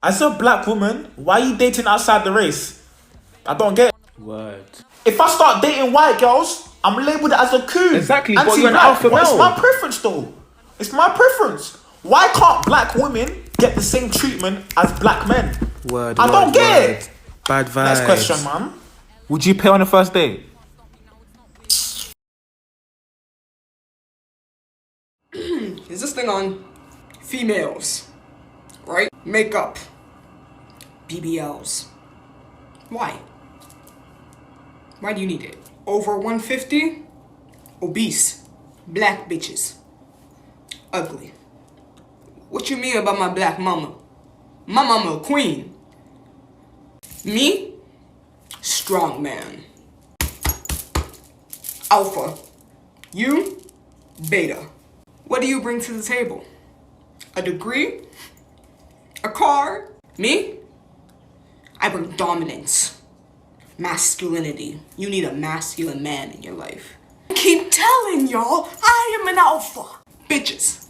As a black woman, why are you dating outside the race? I don't get it. Word. If I start dating white girls, I'm labelled as a coon. Exactly, but Anti-black. you're an alpha But it's male. my preference though. It's my preference. Why can't black women get the same treatment as black men? I don't get it. Bad vibes. Next question, man. Would you pay on the first date? Is this thing on females, right? Makeup, BBLs. Why? Why do you need it? Over 150? Obese. Black bitches. Ugly. What you mean about my black mama? My mama a queen. Me? Strong man. Alpha. You? Beta. What do you bring to the table? A degree? A car? Me? I bring dominance. Masculinity. You need a masculine man in your life. I keep telling y'all, I am an alpha. Bitches.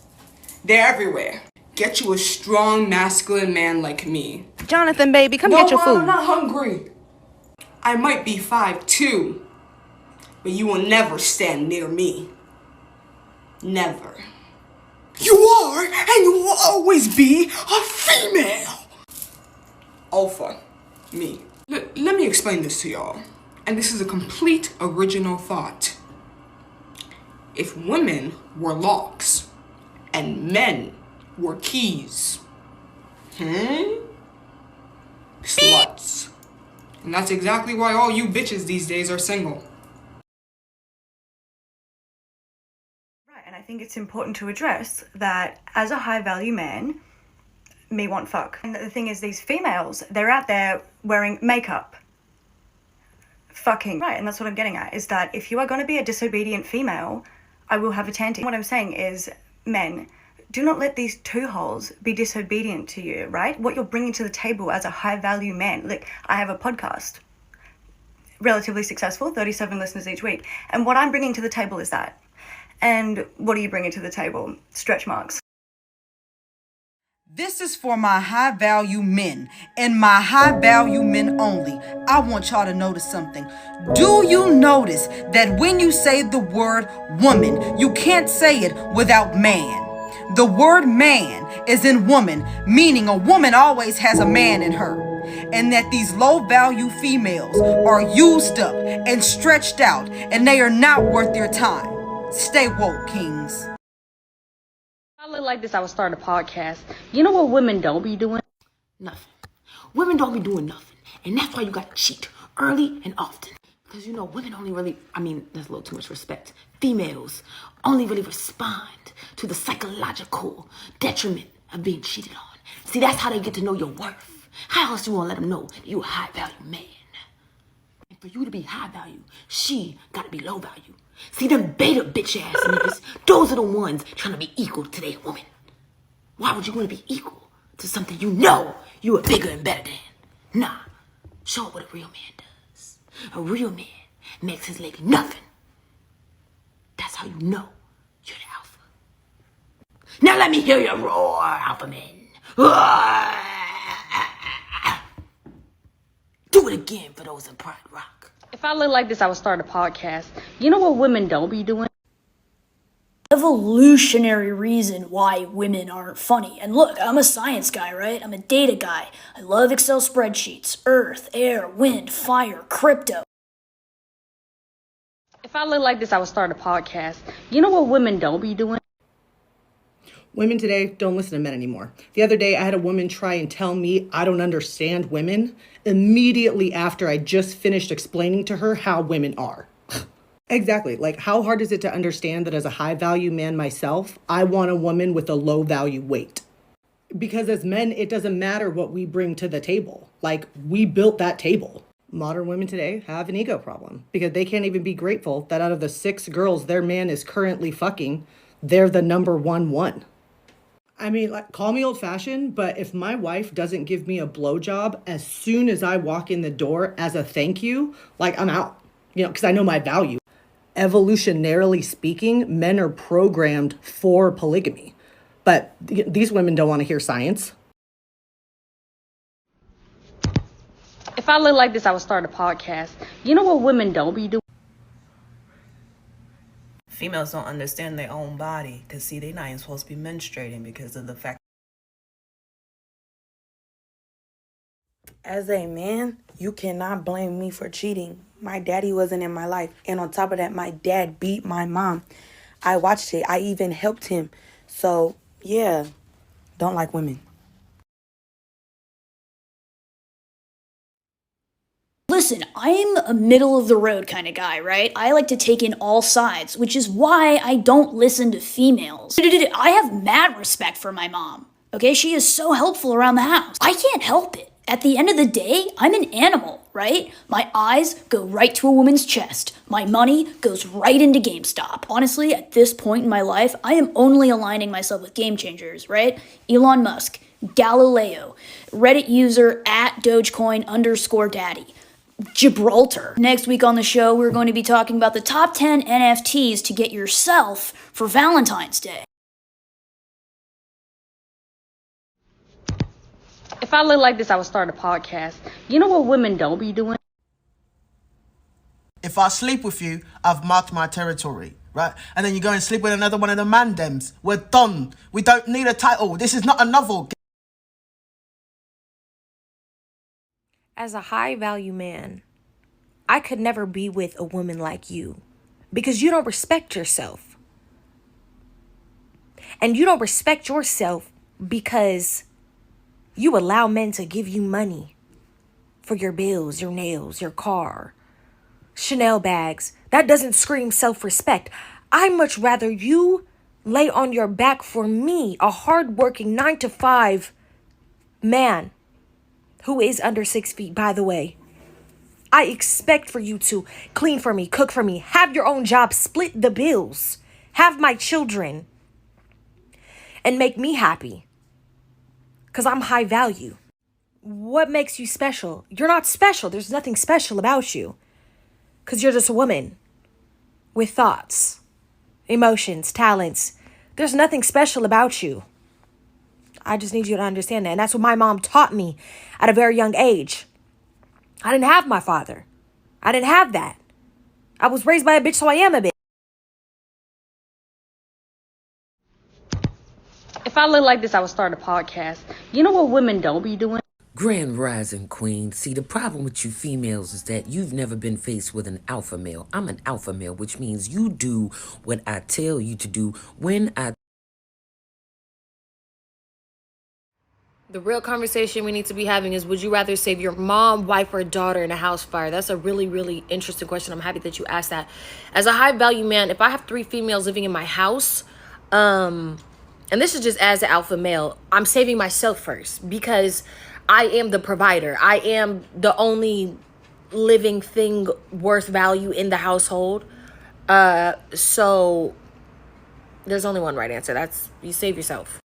They're everywhere. Get you a strong masculine man like me. Jonathan, baby, come get your food. I'm not hungry. I might be 5'2", but you will never stand near me. Never. You are, and you will always be, a female. Alpha. Me. Let me explain this to y'all. And this is a complete original thought. If women were locks and men were keys, sluts. And that's exactly why all you bitches these days are single. Right, and I think it's important to address that as a high value man, me want fuck. And the thing is, these females, they're out there wearing makeup. Fucking. Right, and that's what I'm getting at, is that if you are going to be a disobedient female, I will have a tanty. What I'm saying is, men, do not let these two holes be disobedient to you, right? What you're bringing to the table as a high value man. Look, I have a podcast, relatively successful, 37 listeners each week. And what I'm bringing to the table is that. And what are you bringing to the table? Stretch marks. This is for my high value men and my high value men only. I want y'all to notice something. Do you notice that when you say the word woman, you can't say it without man? The word man is in woman, meaning a woman always has a man in her. And that these low value females are used up and stretched out and they are not worth your time. Stay woke, kings. If I look like this, I would start a podcast. You know what women don't be doing? Nothing. Women don't be doing nothing. And that's why you gotta cheat early and often. Because you know, women only really, that's a little too much respect. Females only really respond to the psychological detriment of being cheated on. See, that's how they get to know your worth. How else you wanna let them know that you a high value man? And for you to be high value, she gotta be low value. See, them beta bitch ass niggas, those are the ones trying to be equal to their woman. Why would you want to be equal to something you know you are bigger and better than? Nah, show her what a real man does. A real man makes his lady nothing. That's how you know you're the alpha. Now let me hear your roar, alpha men. Do it again for those in Pride Rock. If I look like this, I would start a podcast. You know what women don't be doing? Evolutionary reason why women aren't funny. And look, I'm a science guy, right? I'm a data guy. I love Excel spreadsheets, earth, air, wind, fire, crypto. If I look like this, I would start a podcast. You know what women don't be doing? Women today don't listen to men anymore. The other day, I had a woman try and tell me I don't understand women immediately after I just finished explaining to her how women are. Exactly. Like, how hard is it to understand that as a high value man myself, I want a woman with a low value weight? Because as men, it doesn't matter what we bring to the table. Like, we built that table. Modern women today have an ego problem because they can't even be grateful that out of the 6 girls their man is currently fucking, they're the number one. Like, call me old-fashioned, but if my wife doesn't give me a blowjob as soon as I walk in the door as a thank you, like, I'm out, because I know my value. Evolutionarily speaking, men are programmed for polygamy, but these women don't want to hear science. If I look like this, I would start a podcast. You know what women don't be doing? Females don't understand their own body because, see, they're not even supposed to be menstruating because of the fact. As a man, you cannot blame me for cheating. My daddy wasn't in my life. And on top of that, my dad beat my mom. I watched it. I even helped him. So, yeah, don't like women. Listen, I'm a middle of the road kind of guy, right? I like to take in all sides, which is why I don't listen to females. I have mad respect for my mom. Okay, she is so helpful around the house. I can't help it. At the end of the day, I'm an animal, right? My eyes go right to a woman's chest. My money goes right into GameStop. Honestly, at this point in my life, I am only aligning myself with game changers, right? Elon Musk, Galileo, Reddit user @Dogecoin_daddy. Gibraltar. Next week on the show, we're going to be talking about the top 10 NFTs to get yourself for Valentine's Day. If I look like this, I would start a podcast. You know what women don't be doing? If I sleep with you, I've marked my territory, right? And then you go and sleep with another one of the mandems. We're done. We don't need a title. This is not a novel. As a high value man, I could never be with a woman like you because you don't respect yourself. And you don't respect yourself because you allow men to give you money for your bills, your nails, your car, Chanel bags. That doesn't scream self-respect. I'd much rather you lay on your back for me, a hardworking 9-to-5 man who is under 6 feet, by the way. I expect for you to clean for me, cook for me, have your own job, split the bills, have my children, and make me happy. Because I'm high value. What makes you special? You're not special. There's nothing special about you. Because you're just a woman with thoughts, emotions, talents. There's nothing special about you. I just need you to understand that. And that's what my mom taught me at a very young age. I didn't have my father. I didn't have that. I was raised by a bitch, so I am a bitch. If I look like this, I would start a podcast. You know what women don't be doing? Grand Rising Queen. See, the problem with you females is that you've never been faced with an alpha male. I'm an alpha male, which means you do what I tell you to do when I... The real conversation we need to be having is, would you rather save your mom, wife, or daughter in a house fire? That's a really, really interesting question. I'm happy that you asked that. As a high value man, if I have 3 females living in my house, and this is just as an alpha male, I'm saving myself first because I am the provider. I am the only living thing worth value in the household. So there's only one right answer. That's you save yourself.